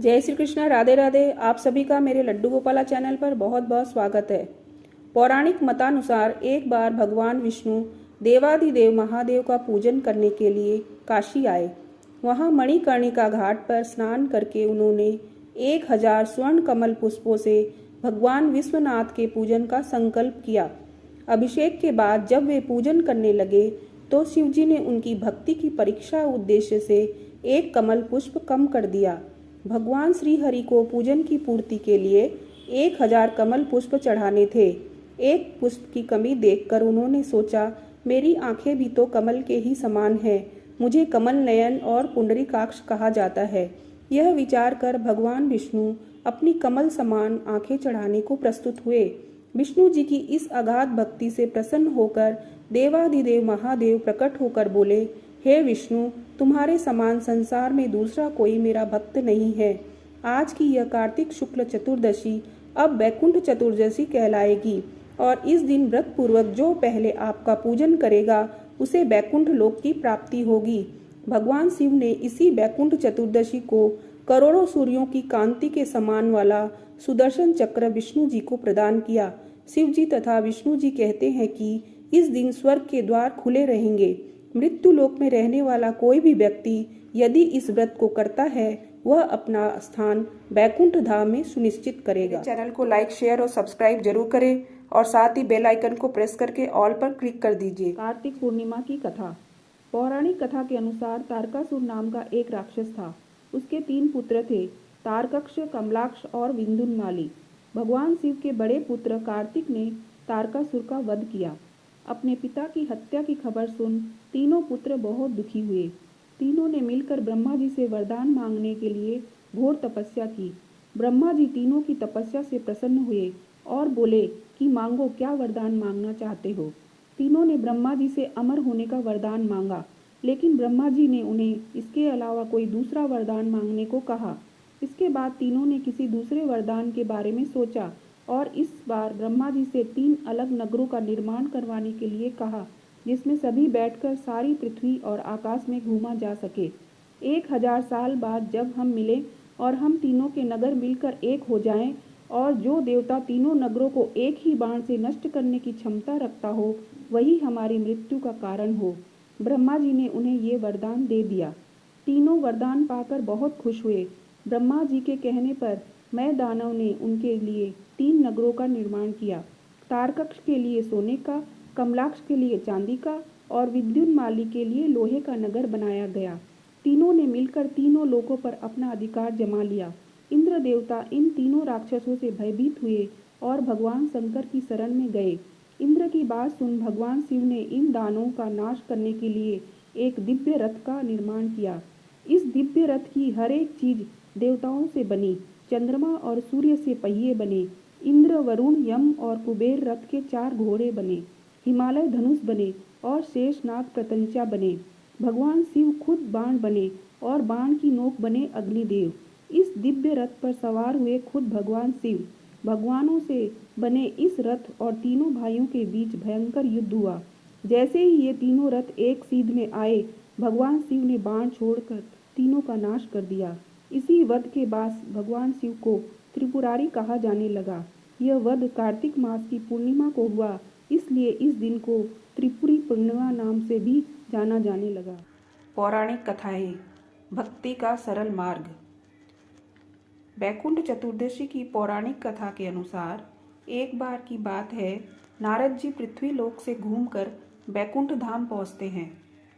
जय श्री कृष्णा, राधे राधे। आप सभी का मेरे लड्डू गोपाला चैनल पर बहुत बहुत स्वागत है। पौराणिक मतानुसार एक बार भगवान विष्णु देवाधिदेव महादेव का पूजन करने के लिए काशी आए। वहां मणिकर्णिका घाट पर स्नान करके उन्होंने 1000 स्वर्ण कमल पुष्पों से भगवान विश्वनाथ के पूजन का संकल्प किया। अभिषेक के बाद जब वे पूजन करने लगे तो शिवजी ने उनकी भक्ति की परीक्षा उद्देश्य से एक कमल पुष्प कम कर दिया। भगवान श्री हरि को पूजन की पूर्ति के लिए 1000 कमल पुष्प चढ़ाने थे। एक पुष्प की कमी देखकर उन्होंने सोचा, मेरी आंखें भी तो कमल के ही समान हैं, मुझे कमल नयन और पुंडरीकाक्ष कहा जाता है। यह विचार कर भगवान विष्णु अपनी कमल समान आंखें चढ़ाने को प्रस्तुत हुए। विष्णु जी की इस अगाध भक्ति से प्रसन्न होकर देवाधिदेव महादेव प्रकट होकर बोले, हे विष्णु, तुम्हारे समान संसार में दूसरा कोई मेरा भक्त नहीं है। आज की यह कार्तिक शुक्ल चतुर्दशी अब वैकुंठ चतुर्दशी कहलाएगी और इस दिन व्रत पूर्वक जो पहले आपका पूजन करेगा उसे वैकुंठ लोक की प्राप्ति होगी। भगवान शिव ने इसी वैकुंठ चतुर्दशी को करोड़ों सूर्यों की कांति के समान वाला सुदर्शन चक्र विष्णु जी को प्रदान किया। शिव जी तथा विष्णु जी कहते हैं कि इस दिन स्वर्ग के द्वार खुले रहेंगे। मृत्यु लोक में रहने वाला कोई भी व्यक्ति यदि इस व्रत को करता है वह अपना स्थान वैकुंठ धाम में सुनिश्चित करेगा। चैनल को लाइक, शेयर और सब्सक्राइब जरूर करें और साथ ही बेल आइकन को प्रेस करके ऑल पर क्लिक कर दीजिए। कार्तिक पूर्णिमा की कथा। पौराणिक कथा के अनुसार तारकासुर नाम का एक राक्षस था। उसके 3 पुत्र थे, तारकक्ष, कमलाक्ष और विंध्युन्माली। भगवान शिव के बड़े पुत्र कार्तिक ने तारकासुर का वध किया। अपने पिता की हत्या की खबर सुन तीनों पुत्र बहुत दुखी हुए। तीनों ने मिलकर ब्रह्मा जी से वरदान मांगने के लिए घोर तपस्या की। ब्रह्मा जी तीनों की तपस्या से प्रसन्न हुए और बोले कि मांगो, क्या वरदान मांगना चाहते हो। तीनों ने ब्रह्मा जी से अमर होने का वरदान मांगा, लेकिन ब्रह्मा जी ने उन्हें इसके अलावा कोई दूसरा वरदान मांगने को कहा। इसके बाद तीनों ने किसी दूसरे वरदान के बारे में सोचा और इस बार ब्रह्मा जी से 3 अलग नगरों का निर्माण करवाने के लिए कहा, जिसमें सभी बैठकर सारी पृथ्वी और आकाश में घूमा जा सके। 1000 साल बाद जब हम मिलें और हम तीनों के नगर मिलकर एक हो जाएं और जो देवता तीनों नगरों को एक ही बाण से नष्ट करने की क्षमता रखता हो वही हमारी मृत्यु का कारण हो। ब्रह्मा जी ने उन्हें ये वरदान दे दिया। तीनों वरदान पाकर बहुत खुश हुए। ब्रह्मा जी के कहने पर मैं दानव ने उनके लिए 3 नगरों का निर्माण किया। तारकक्ष के लिए सोने का, कमलाक्ष के लिए चांदी का और विद्युन्माली के लिए लोहे का नगर बनाया गया। तीनों ने मिलकर तीनों लोकों पर अपना अधिकार जमा लिया। इंद्र देवता इन तीनों राक्षसों से भयभीत हुए और भगवान शंकर की शरण में गए। इंद्र की बात सुन भगवान शिव ने इन दानवों का नाश करने के लिए एक दिव्य रथ का निर्माण किया। इस दिव्य रथ की हर एक चीज देवताओं से बनी। चंद्रमा और सूर्य से पहिए बने। इंद्र, वरुण, यम और कुबेर रथ के 4 घोड़े बने। हिमालय धनुष बने और शेषनाग प्रत्यंचा बने। भगवान शिव खुद बाण बने और बाण की नोक बने अग्निदेव। इस दिव्य रथ पर सवार हुए खुद भगवान शिव। भगवानों से बने इस रथ और तीनों भाइयों के बीच भयंकर युद्ध हुआ। जैसे ही ये तीनों रथ एक सीध में आए, भगवान शिव ने बाण छोड़कर तीनों का नाश कर दिया। इसी वध के बाद भगवान शिव को त्रिपुरारी कहा जाने लगा। यह वध कार्तिक मास की पूर्णिमा को हुआ, इसलिए इस दिन को त्रिपुरी पूर्णिमा नाम से भी जाना जाने लगा। पौराणिक कथाएं। भक्ति का सरल मार्ग। वैकुंठ चतुर्दशी की पौराणिक कथा के अनुसार एक बार की बात है, नारद जी पृथ्वी लोक से घूमकर वैकुंठ धाम पहुँचते हैं।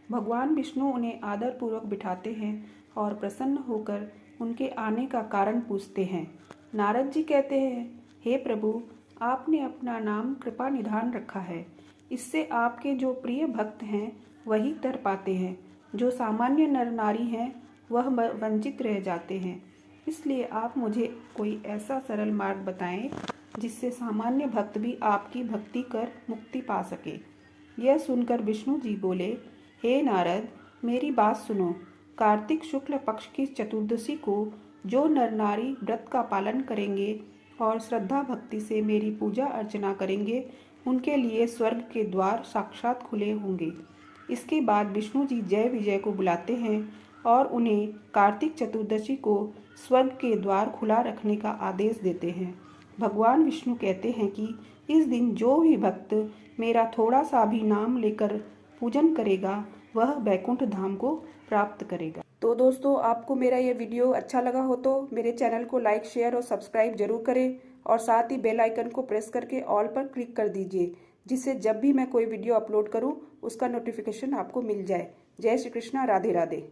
भगवान विष्णु उन्हें आदर पूर्वक बिठाते हैं और प्रसन्न होकर उनके आने का कारण पूछते हैं। नारद जी कहते हैं, हे प्रभु, आपने अपना नाम कृपा निधान रखा है। इससे आपके जो प्रिय भक्त हैं वही तर पाते हैं, जो सामान्य नर नारी हैं वह वंचित रह जाते हैं। इसलिए आप मुझे कोई ऐसा सरल मार्ग बताएं जिससे सामान्य भक्त भी आपकी भक्ति कर मुक्ति पा सके। यह सुनकर विष्णु जी बोले, हे नारद, मेरी बात सुनो। कार्तिक शुक्ल पक्ष की चतुर्दशी को जो नर नारी व्रत का पालन करेंगे और श्रद्धा भक्ति से मेरी पूजा अर्चना करेंगे उनके लिए स्वर्ग के द्वार साक्षात खुले होंगे। इसके बाद विष्णु जी जय विजय को बुलाते हैं और उन्हें कार्तिक चतुर्दशी को स्वर्ग के द्वार खुला रखने का आदेश देते हैं। भगवान विष्णु कहते हैं कि इस दिन जो भी भक्त मेरा थोड़ा सा भी नाम लेकर पूजन करेगा वह बैकुंठ धाम को प्राप्त करेगा। तो दोस्तों, आपको मेरा ये वीडियो अच्छा लगा हो तो मेरे चैनल को लाइक, शेयर और सब्सक्राइब जरूर करें और साथ ही बेल आइकन को प्रेस करके ऑल पर क्लिक कर दीजिए, जिससे जब भी मैं कोई वीडियो अपलोड करूं उसका नोटिफिकेशन आपको मिल जाए। जय श्री कृष्णा, राधे राधे।